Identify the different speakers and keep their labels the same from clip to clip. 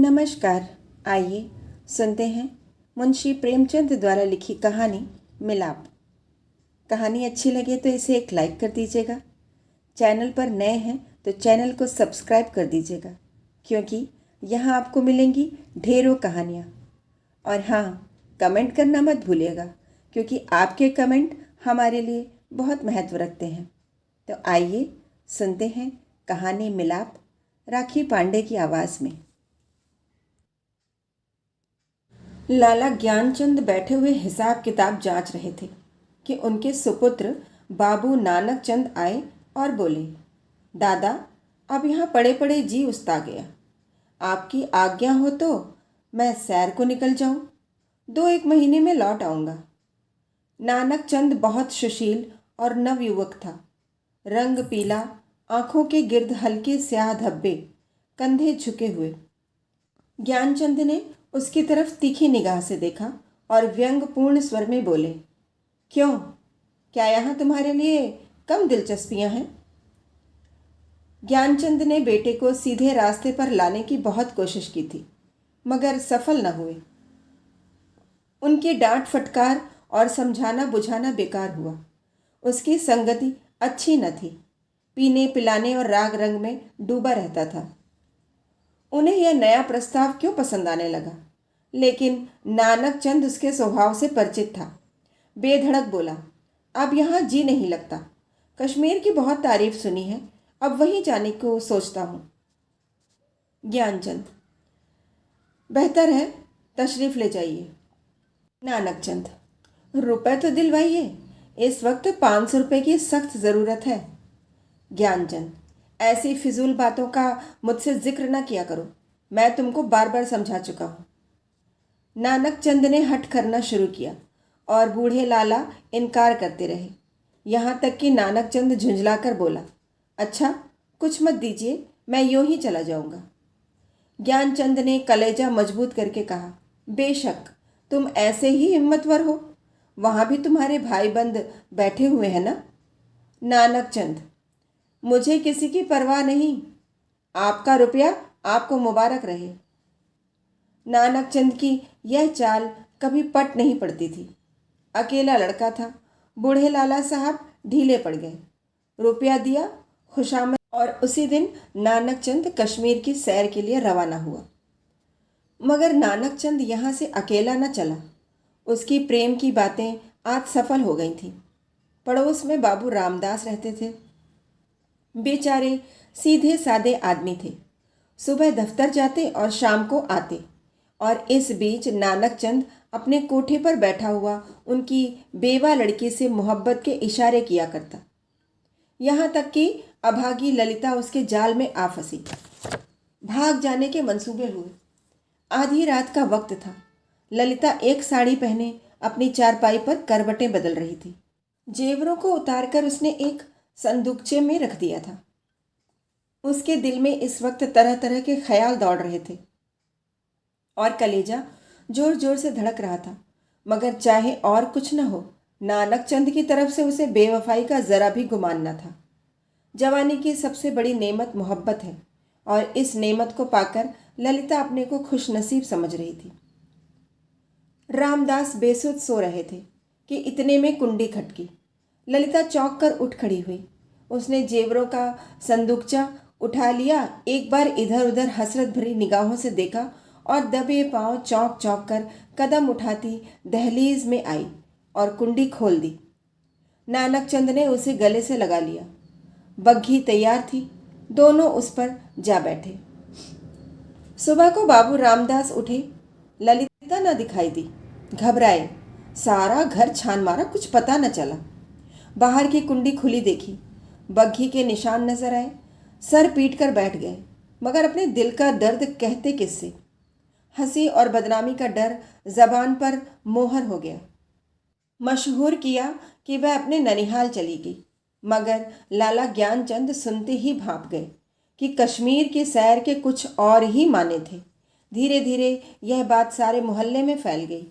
Speaker 1: नमस्कार। आइए सुनते हैं मुंशी प्रेमचंद द्वारा लिखी कहानी मिलाप। कहानी अच्छी लगे तो इसे एक लाइक कर दीजिएगा। चैनल पर नए हैं तो चैनल को सब्सक्राइब कर दीजिएगा, क्योंकि यहाँ आपको मिलेंगी ढेरों कहानियाँ। और हाँ, कमेंट करना मत भूलिएगा, क्योंकि आपके कमेंट हमारे लिए बहुत महत्व रखते हैं। तो आइए सुनते हैं कहानी मिलाप, राखी पांडे की आवाज़ में। लाला ज्ञानचंद बैठे हुए हिसाब किताब जांच रहे थे कि उनके सुपुत्र बाबू नानक चंद आए और बोले, दादा, अब यहाँ पड़े पड़े जी उस्ता गया। आपकी आज्ञा हो तो मैं सैर को निकल जाऊं। 2-1 महीने में लौट आऊँगा। नानक चंद बहुत सुशील और नवयुवक था। रंग पीला, आंखों के गिर्द हल्के स्याह धब्बे, कंधे झुके हुए। ज्ञानचंद ने उसकी तरफ तीखी निगाह से देखा और व्यंग्यपूर्ण स्वर में बोले, क्यों, क्या यहाँ तुम्हारे लिए कम दिलचस्पियाँ हैं? ज्ञानचंद ने बेटे को सीधे रास्ते पर लाने की बहुत कोशिश की थी, मगर सफल न हुए। उनकी डांट फटकार और समझाना बुझाना बेकार हुआ। उसकी संगति अच्छी न थी। पीने पिलाने और राग रंग में डूबा रहता था। उन्हें यह नया प्रस्ताव क्यों पसंद आने लगा, लेकिन नानक चंद उसके स्वभाव से परिचित था। बेधड़क बोला, अब यहाँ जी नहीं लगता। कश्मीर की बहुत तारीफ सुनी है, अब वहीं जाने को सोचता हूँ। ज्ञानचंद, बेहतर है, तशरीफ ले जाइए। नानक चंद, रुपए तो दिलवाइए, इस वक्त 500 रुपये की सख्त ज़रूरत है। ज्ञानचंद, ऐसी फिजूल बातों का मुझसे जिक्र न किया करो, मैं तुमको बार बार समझा चुका हूँ। नानक चंद ने हठ करना शुरू किया और बूढ़े लाला इनकार करते रहे। यहाँ तक कि नानक चंद झुंझलाकर बोला, अच्छा, कुछ मत दीजिए, मैं यूं ही चला जाऊँगा। ज्ञानचंद ने कलेजा मजबूत करके कहा, बेशक तुम ऐसे ही हिम्मतवर हो, वहाँ भी तुम्हारे भाई बंद बैठे हुए हैं ना। नानक चंद, मुझे किसी की परवाह नहीं, आपका रुपया आपको मुबारक रहे। नानक चंद की यह चाल कभी पट नहीं पड़ती थी। अकेला लड़का था। बूढ़े लाला साहब ढीले पड़ गए। रुपया दिया, खुशामद, और उसी दिन नानक चंद कश्मीर की सैर के लिए रवाना हुआ। मगर नानक चंद यहाँ से अकेला न चला। उसकी प्रेम की बातें आज सफल हो गई थीं। पड़ोस में बाबू रामदास रहते थे। बेचारे सीधे सादे आदमी थे। सुबह दफ्तर जाते और शाम को आते, और इस बीच नानक चंद अपने कोठे पर बैठा हुआ उनकी बेवा लड़की से मोहब्बत के इशारे किया करता। यहाँ तक कि अभागी ललिता उसके जाल में आ फंसी। भाग जाने के मंसूबे हुए। आधी रात का वक्त था। ललिता एक साड़ी पहने अपनी चारपाई पर करवटें बदल रही थी। जेवरों को उतारकर उसने एक संदूकचे में रख दिया था। उसके दिल में इस वक्त तरह तरह के ख्याल दौड़ रहे थे और कलेजा जोर जोर से धड़क रहा था। मगर चाहे और कुछ न हो, नानक चंद की तरफ से उसे बेवफाई का जरा भी गुमान न था। जवानी की सबसे बड़ी नेमत मोहब्बत है, और इस नेमत को पाकर ललिता अपने को खुशनसीब समझ रही थी। रामदास बेसुध सो रहे थे कि इतने में कुंडी खटकी। ललिता चौंक कर उठ खड़ी हुई। उसने जेवरों का संदूकचा उठा लिया, एक बार इधर उधर हसरत भरी निगाहों से देखा और दबे पांव चौंक चौंक कर कदम उठाती दहलीज में आई और कुंडी खोल दी। नानक चंद ने उसे गले से लगा लिया। बग्घी तैयार थी। दोनों उस पर जा बैठे। सुबह को बाबू रामदास उठे। ललिता न दिखाई दी। घबराए। सारा घर छान मारा, कुछ पता न चला। बाहर की कुंडी खुली देखी। बग्घी के निशान नजर आए। सर पीट कर बैठ गए, मगर अपने दिल का दर्द कहते किससे। हंसी और बदनामी का डर जबान पर मोहर हो गया। मशहूर किया कि वह अपने ननिहाल चली गई, मगर लाला ज्ञानचंद सुनते ही भाप गए कि कश्मीर की सैर के कुछ और ही माने थे। धीरे धीरे यह बात सारे मोहल्ले में फैल गई,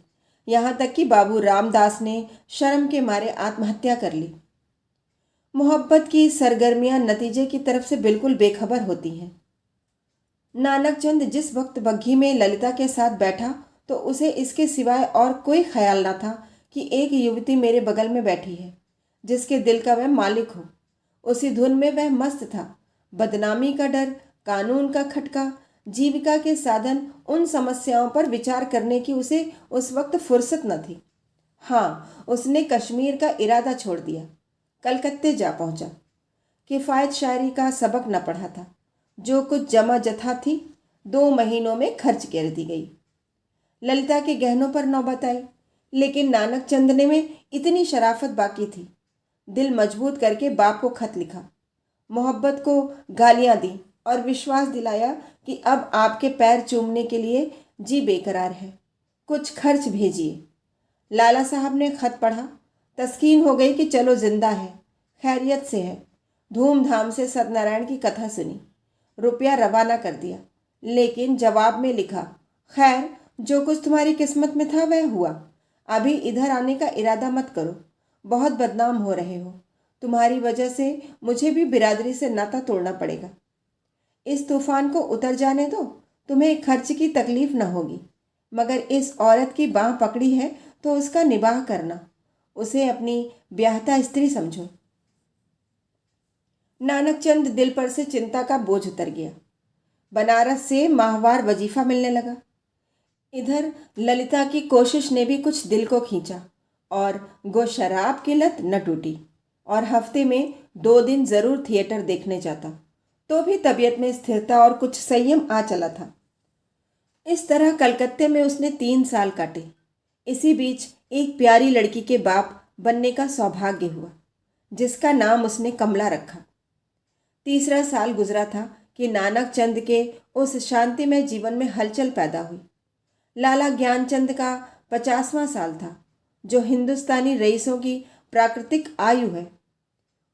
Speaker 1: यहाँ तक कि बाबू रामदास ने शर्म के मारे आत्महत्या कर ली। मोहब्बत की सरगर्मियाँ नतीजे की तरफ से बिल्कुल बेखबर होती हैं। नानक चंद जिस वक्त बग्घी में ललिता के साथ बैठा तो उसे इसके सिवाय और कोई ख्याल न था कि एक युवती मेरे बगल में बैठी है जिसके दिल का वह मालिक हो। उसी धुन में वह मस्त था। बदनामी का डर, कानून का खटका, जीविका के साधन, उन समस्याओं पर विचार करने की उसे उस वक्त फुर्सत न थी। हाँ, उसने कश्मीर का इरादा छोड़ दिया, कलकत्ते जा पहुंचा। किफ़ायत शायरी का सबक न पढ़ा था। जो कुछ जमा जथा थी 2 महीनों में खर्च कर दी गई। ललिता के गहनों पर नौबत आई, लेकिन नानक चंद ने में इतनी शराफत बाकी थी। दिल मजबूत करके बाप को खत लिखा, मोहब्बत को गालियां दी और विश्वास दिलाया कि अब आपके पैर चूमने के लिए जी बेकरार है, कुछ खर्च भेजिए। लाला साहब ने खत पढ़ा। तस्कीन हो गई कि चलो जिंदा है, खैरियत से है। धूमधाम से सत्यनारायण की कथा सुनी, रुपया रवाना कर दिया, लेकिन जवाब में लिखा, खैर जो कुछ तुम्हारी किस्मत में था वह हुआ। अभी इधर आने का इरादा मत करो, बहुत बदनाम हो रहे हो। तुम्हारी वजह से मुझे भी बिरादरी से नाता तोड़ना पड़ेगा। इस तूफान को उतर जाने दो, तुम्हें खर्च की तकलीफ न होगी, मगर इस औरत की बाँह पकड़ी है तो उसका निबाह करना, उसे अपनी ब्याहता स्त्री समझो। नानक चंद दिल पर से चिंता का बोझ उतर गया। बनारस से माहवार वजीफा मिलने लगा। इधर ललिता की कोशिश ने भी कुछ दिल को खींचा और गो शराब की लत न टूटी और हफ्ते में 2 दिन जरूर थिएटर देखने जाता, तो भी तबीयत में स्थिरता और कुछ संयम आ चला था। इस तरह कलकत्ते में उसने 3 साल काटे। इसी बीच एक प्यारी लड़की के बाप बनने का सौभाग्य हुआ, जिसका नाम उसने कमला रखा। तीसरा साल गुजरा था कि नानक चंद के उस शांतिमय जीवन में हलचल पैदा हुई। लाला ज्ञानचंद का 50वां साल था, जो हिंदुस्तानी रईसों की प्राकृतिक आयु है।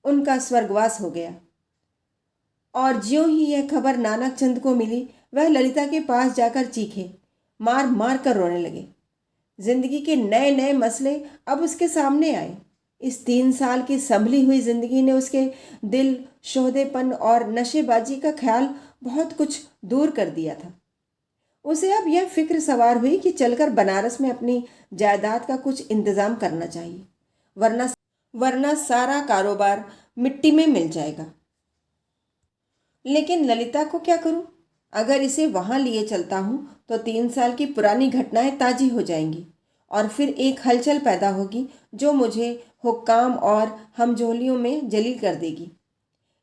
Speaker 1: उनका स्वर्गवास हो गया और ज्यों ही यह खबर नानक चंद को मिली, वह ललिता के पास जाकर चीखे, मार मार कर रोने लगे। जिंदगी के नए नए मसले अब उसके सामने आए। इस 3 साल की संभली हुई जिंदगी ने उसके दिल, शोधेपन और नशेबाजी का ख्याल बहुत कुछ दूर कर दिया था। उसे अब यह फिक्र सवार हुई कि चलकर बनारस में अपनी जायदाद का कुछ इंतजाम करना चाहिए, वरना वरना सारा कारोबार मिट्टी में मिल जाएगा। लेकिन ललिता को क्या करूं? अगर इसे वहां लिए चलता हूं तो 3 साल की पुरानी घटनाएं ताजी हो जाएंगी और फिर एक हलचल पैदा होगी जो मुझे हुक्काम और हमजोलियों में जलील कर देगी।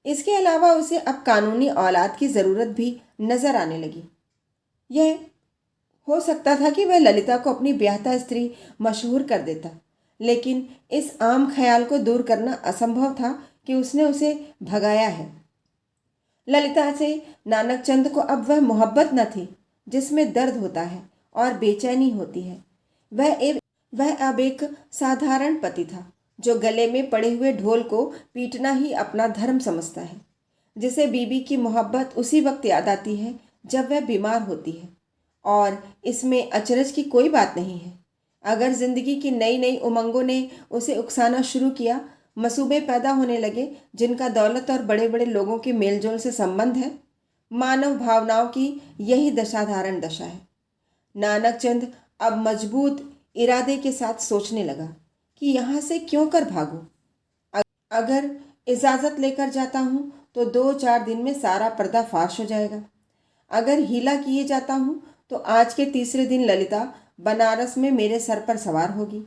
Speaker 1: इसके अलावा उसे अब कानूनी औलाद की ज़रूरत भी नज़र आने लगी। यह हो सकता था कि वह ललिता को अपनी ब्याहता स्त्री मशहूर कर देता, लेकिन इस आम ख्याल को दूर करना असंभव था कि उसने उसे भगाया है। ललिता से नानक चंद को अब वह मोहब्बत न थी जिसमें दर्द होता है और बेचैनी होती है। वह अब एक साधारण पति था जो गले में पड़े हुए ढोल को पीटना ही अपना धर्म समझता है, जिसे बीबी की मोहब्बत उसी वक्त याद आती है जब वह बीमार होती है। और इसमें अचरज की कोई बात नहीं है। अगर जिंदगी की नई नई उमंगों ने उसे उकसाना शुरू किया, मसूबे पैदा होने लगे जिनका दौलत और बड़े बड़े लोगों के मेलजोल से संबंध है। मानव भावनाओं की यही दशाधारण दशा है। नानक चंद अब मजबूत इरादे के साथ सोचने लगा कि यहाँ से क्यों कर भागूं। अगर इजाज़त लेकर जाता हूँ तो 2-4 दिन में सारा पर्दा फाश हो जाएगा। अगर हीला किए जाता हूँ तो आज के तीसरे दिन ललिता बनारस में मेरे सर पर सवार होगी।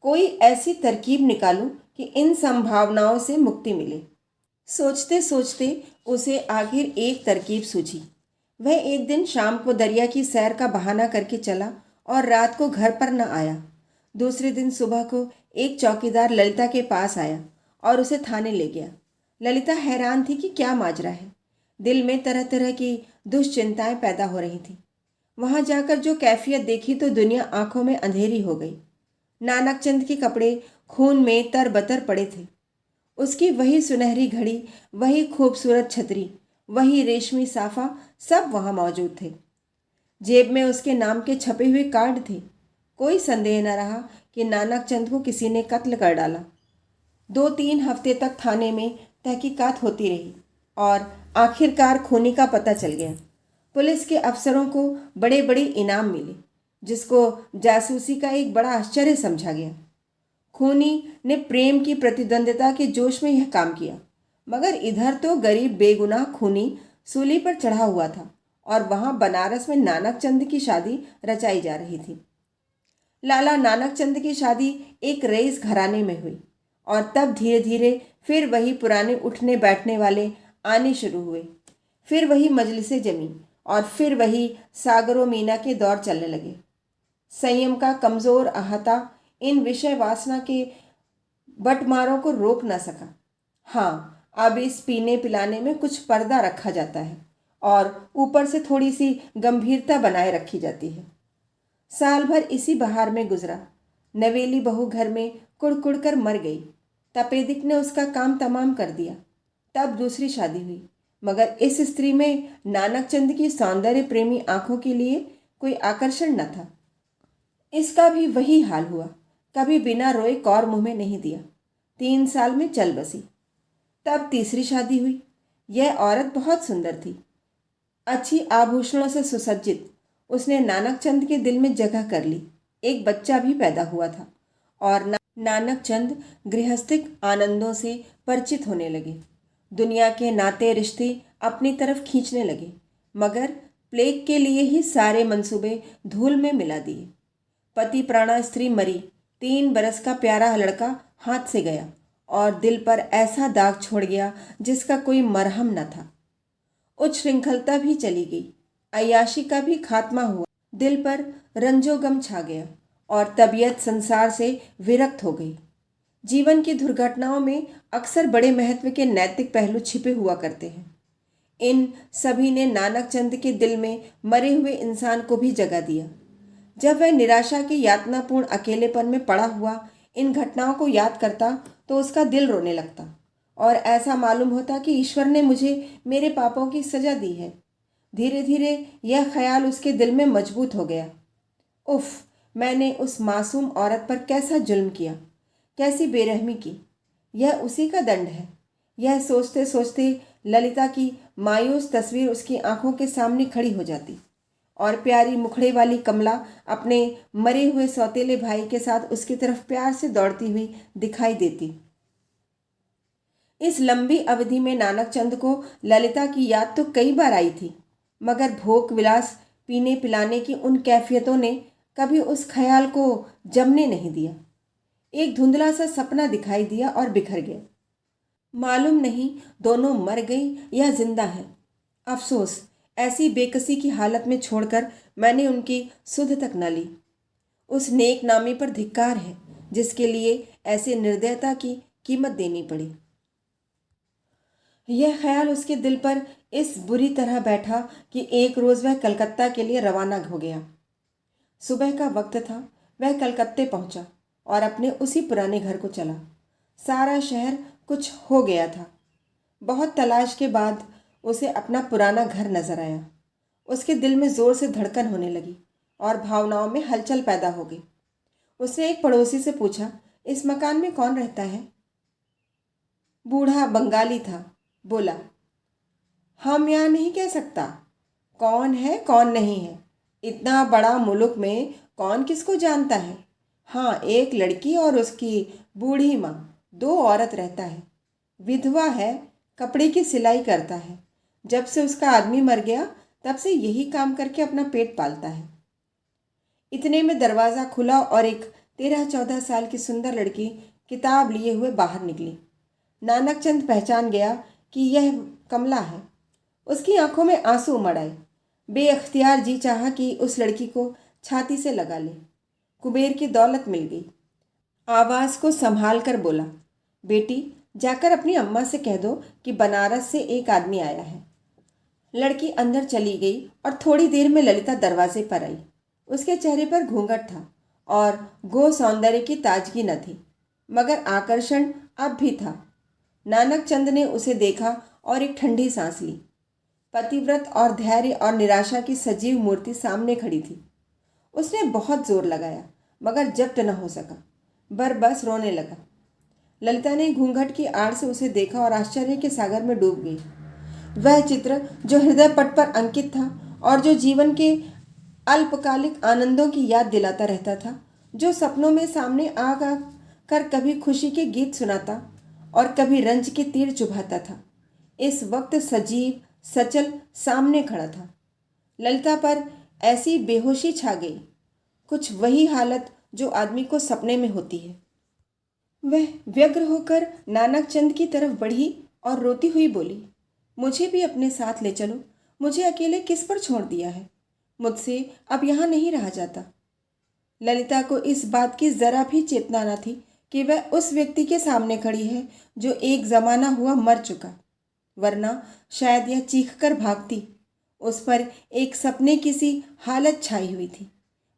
Speaker 1: कोई ऐसी तरकीब निकालूं कि इन संभावनाओं से मुक्ति मिले। सोचते सोचते उसे आखिर एक तरकीब सूझी। वह एक दिन शाम को दरिया की सैर का बहाना करके चला और रात को घर पर न आया। दूसरे दिन सुबह को एक चौकीदार ललिता के पास आया और उसे थाने ले गया। ललिता हैरान थी कि क्या माजरा है। दिल में तरह तरह की दुश्चिंताएं पैदा हो रही थीं। वहां जाकर जो कैफियत देखी तो दुनिया आंखों में अंधेरी हो गई। नानक चंद के कपड़े खून में तरबतर पड़े थे। उसकी वही सुनहरी घड़ी, वही खूबसूरत छतरी, वही रेशमी साफा, सब वहां मौजूद थे। जेब में उसके नाम के छपे हुए कार्ड थे। कोई संदेह न रहा कि नानक चंद को किसी ने कत्ल कर डाला। 2-3 हफ्ते तक थाने में तहकीकात होती रही और आखिरकार खूनी का पता चल गया। पुलिस के अफसरों को बड़े बड़े इनाम मिले, जिसको जासूसी का एक बड़ा आश्चर्य समझा गया। खूनी ने प्रेम की प्रतिद्वंद्विता के जोश में यह काम किया, मगर इधर तो गरीब बेगुनाह खूनी सूली पर चढ़ा हुआ था और वहां बनारस में नानक चंद की शादी रचाई जा रही थी। लाला नानक चंद की शादी एक रईस घराने में हुई और तब धीरे धीरे फिर वही पुराने उठने बैठने वाले आने शुरू हुए। फिर वही मजलिसें जमी और फिर वही सागरों मीना के दौर चलने लगे। संयम का कमज़ोर अहाता इन विषय वासना के बटमारों को रोक न सका। हाँ, अब इस पीने पिलाने में कुछ पर्दा रखा जाता है और ऊपर से थोड़ी सी गंभीरता बनाए रखी जाती है। साल भर इसी बहार में गुजरा। नवेली बहू घर में कुड़कुड़ कर मर गई। तपेदिक ने उसका काम तमाम कर दिया। तब दूसरी शादी हुई, मगर इस स्त्री में नानक चंद की सौंदर्य प्रेमी आंखों के लिए कोई आकर्षण न था। इसका भी वही हाल हुआ। कभी बिना रोए कौर मुंह में नहीं दिया। 3 साल में चल बसी। तब तीसरी शादी हुई। यह औरत बहुत सुंदर थी, अच्छी आभूषणों से सुसज्जित। उसने नानक चंद के दिल में जगह कर ली। एक बच्चा भी पैदा हुआ था और नानक चंद गृहस्थिक आनंदों से परिचित होने लगे। दुनिया के नाते रिश्ते अपनी तरफ खींचने लगे, मगर प्लेग के लिए ही सारे मंसूबे धूल में मिला दिए। पति प्राणा स्त्री मरी। 3 बरस का प्यारा लड़का हाथ से गया और दिल पर ऐसा दाग छोड़ गया जिसका कोई मरहम न था। उच्छृंखलता भी चली गई, अय्याशी का भी खात्मा हुआ। दिल पर रंजोगम छा गया और तबीयत संसार से विरक्त हो गई। जीवन की दुर्घटनाओं में अक्सर बड़े महत्व के नैतिक पहलू छिपे हुआ करते हैं। इन सभी ने नानक चंद के दिल में मरे हुए इंसान को भी जगा दिया। जब वह निराशा के यातनापूर्ण अकेलेपन में पड़ा हुआ इन घटनाओं को याद करता तो उसका दिल रोने लगता और ऐसा मालूम होता कि ईश्वर ने मुझे मेरे पापों की सजा दी है। धीरे धीरे यह ख्याल उसके दिल में मजबूत हो गया। उफ, मैंने उस मासूम औरत पर कैसा जुल्म किया, कैसी बेरहमी की। यह उसी का दंड है। यह सोचते सोचते ललिता की मायूस तस्वीर उसकी आंखों के सामने खड़ी हो जाती और प्यारी मुखड़े वाली कमला अपने मरे हुए सौतेले भाई के साथ उसकी तरफ प्यार से दौड़ती हुई दिखाई देती। इस लंबी अवधि में नानक चंद को ललिता की याद तो कई बार आई थी, मगर भोग विलास पीने पिलाने की उन कैफियतों ने कभी उस ख्याल को जमने नहीं दिया। एक धुंधला सा सपना दिखाई दिया और बिखर गया। मालूम नहीं दोनों मर गई या जिंदा हैं। अफसोस, ऐसी बेकसी की हालत में छोड़कर मैंने उनकी सुध तक न ली। उस नेक नामी पर धिक्कार है जिसके लिए ऐसे निर्दयता की कीमत देनी पड़ी। यह ख्याल उसके दिल पर इस बुरी तरह बैठा कि एक रोज़ वह कलकत्ता के लिए रवाना हो गया। सुबह का वक्त था। वह कलकत्ते पहुंचा और अपने उसी पुराने घर को चला। सारा शहर कुछ हो गया था। बहुत तलाश के बाद उसे अपना पुराना घर नजर आया। उसके दिल में ज़ोर से धड़कन होने लगी और भावनाओं में हलचल पैदा हो गई। उसने एक पड़ोसी से पूछा, इस मकान में कौन रहता है? बूढ़ा बंगाली था। बोला, हम यहाँ नहीं कह सकता कौन है कौन नहीं है। इतना बड़ा मुल्क में कौन किसको जानता है। हाँ, एक लड़की और उसकी बूढ़ी माँ, 2 औरत रहता है। विधवा है, कपड़े की सिलाई करता है। जब से उसका आदमी मर गया तब से यही काम करके अपना पेट पालता है। इतने में दरवाज़ा खुला और एक 13-14 साल की सुंदर लड़की किताब लिए हुए बाहर निकली। नानक चंद पहचान गया कि यह कमला है। उसकी आंखों में आंसू उमड़ आए। बेअख्तियार जी चाहा कि उस लड़की को छाती से लगा ले। कुबेर की दौलत मिल गई। आवाज़ को संभाल कर बोला, बेटी जाकर अपनी अम्मा से कह दो कि बनारस से एक आदमी आया है। लड़की अंदर चली गई और थोड़ी देर में ललिता दरवाजे पर आई। उसके चेहरे पर घूंघट था और गो सौंदर्य की ताजगी न थी, मगर आकर्षण अब भी था। नानक चंद ने उसे देखा और एक ठंडी सांस ली। पतिव्रत और धैर्य और निराशा की सजीव मूर्ति सामने खड़ी थी। उसने बहुत जोर लगाया मगर जब्त न हो सका। बस रोने लगा। ललिता ने घूंघट की आड़ से उसे देखा और आश्चर्य के सागर में डूब गई। वह चित्र जो हृदय पट पर अंकित था और जो जीवन के अल्पकालिक आनंदों की याद दिलाता रहता था, जो सपनों में सामने आ कर कभी खुशी के गीत सुनाता और कभी रंज के तीर चुभाता था, इस वक्त सजीव सचल सामने खड़ा था। ललिता पर ऐसी बेहोशी छा गई, कुछ वही हालत जो आदमी को सपने में होती है। वह व्यग्र होकर नानक चंद की तरफ बढ़ी और रोती हुई बोली, मुझे भी अपने साथ ले चलो, मुझे अकेले किस पर छोड़ दिया है, मुझसे अब यहाँ नहीं रहा जाता। ललिता को इस बात की जरा भी चेतना न थी कि वह उस व्यक्ति के सामने खड़ी है जो एक जमाना हुआ मर चुका, वरना शायद यह चीख कर भागती। उस पर एक सपने की सी हालत छाई हुई थी।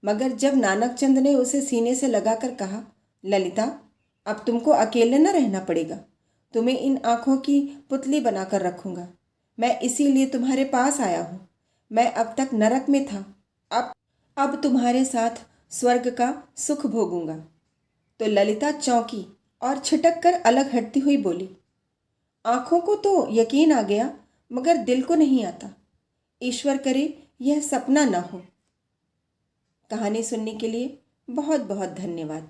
Speaker 1: मगर जब नानक चंद ने उसे सीने से लगाकर कहा, ललिता, अब तुमको अकेले न रहना पड़ेगा, तुम्हें इन आँखों की पुतली बनाकर रखूंगा, मैं इसीलिए तुम्हारे पास आया हूँ। मैं अब तक नरक में था, अब तुम्हारे साथ स्वर्ग का सुख भोगूंगा। तो ललिता चौंकी और छिटक कर अलग हटती हुई बोली, आँखों को तो यकीन आ गया, मगर दिल को नहीं आता। ईश्वर करे यह सपना न हो। कहानी सुनने के लिए बहुत बहुत धन्यवाद।